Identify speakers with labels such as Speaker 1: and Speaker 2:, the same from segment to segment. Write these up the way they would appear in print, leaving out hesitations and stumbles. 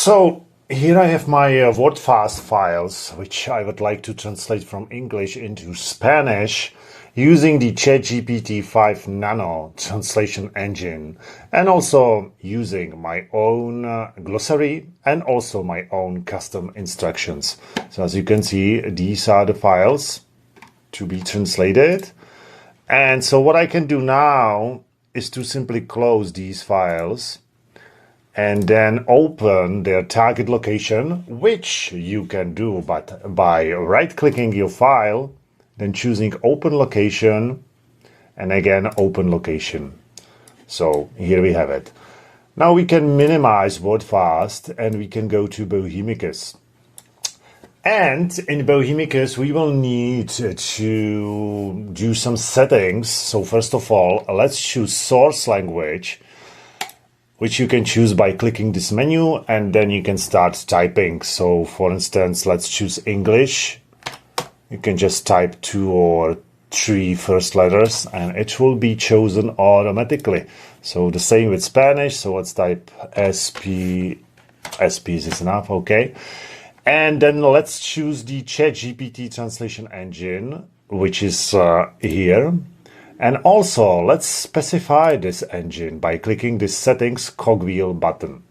Speaker 1: So here I have my WordFast files, which I would like to translate from English into Spanish using the ChatGPT-5 Nano translation engine, and also using my own glossary and also my own custom instructions. So as you can see, these are the files to be translated. And so what I can do now is to simply close these files and then open their target location, which you can do but by right-clicking your file, then choosing Open Location, and again Open Location. So here we have it. Now we can minimize WordFast and we can go to Bohemicus. And in Bohemicus, we will need to do some settings. So first of all, let's choose source language, which you can choose by clicking this menu, and then you can start typing. So for instance, let's choose English. You can just type 2 or 3 first letters and it will be chosen automatically. So the same with Spanish. So let's type SP. SP is enough, okay. And then let's choose the ChatGPT translation engine, which is here. And also, let's specify this engine by clicking this Settings cogwheel button.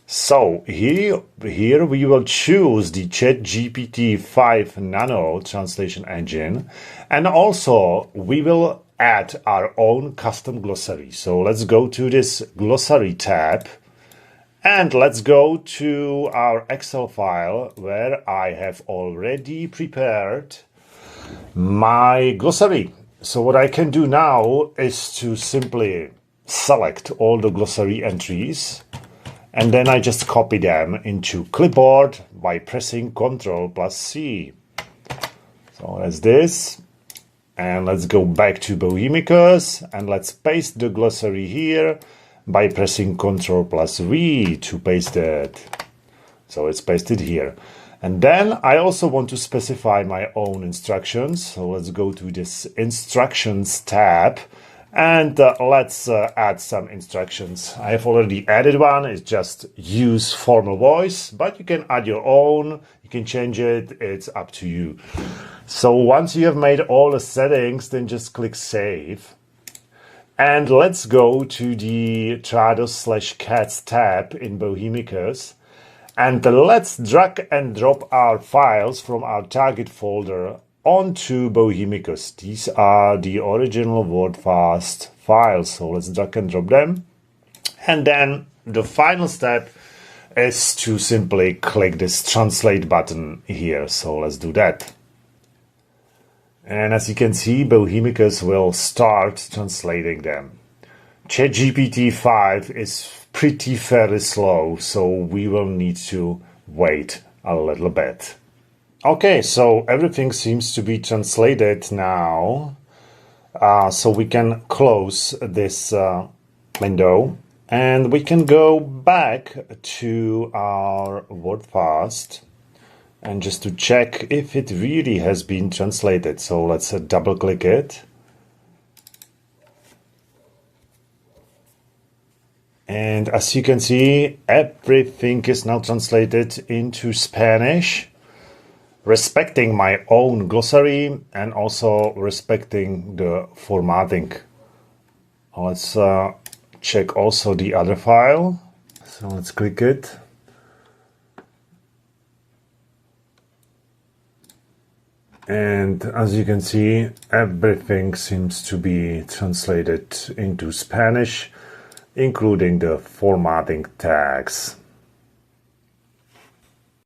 Speaker 1: So here we will choose the ChatGPT-5 Nano translation engine, and also we will add our own custom glossary. So let's go to this glossary tab, and let's go to our Excel file where I have already prepared my glossary. So what I can do now is to simply select all the glossary entries, and then I just copy them into clipboard by pressing Ctrl+C. So that's this. And let's go back to Bohemicus and let's paste the glossary here by pressing Ctrl+V to paste it. So it's pasted here. And then I also want to specify my own instructions. So let's go to this Instructions tab and let's add some instructions. I have already added one. It's just use formal voice, but you can add your own. You can change it. It's up to you. So once you have made all the settings, then just click Save. And let's go to the Trados/Cats tab in Bohemicus. And let's drag and drop our files from our target folder onto Bohemicus. These are the original WordFast files. So let's drag and drop them. And then the final step is to simply click this Translate button here. So let's do that. And as you can see, Bohemicus will start translating them. ChatGPT-5 is fairly slow, so we will need to wait a little bit. Okay, so everything seems to be translated now. So we can close this window and we can go back to our WordFast and just to check if it really has been translated. So let's double click it. And as you can see, everything is now translated into Spanish, respecting my own glossary and also respecting the formatting. Let's check also the other file. So let's click it. And as you can see, everything seems to be translated into Spanish, including the formatting tags.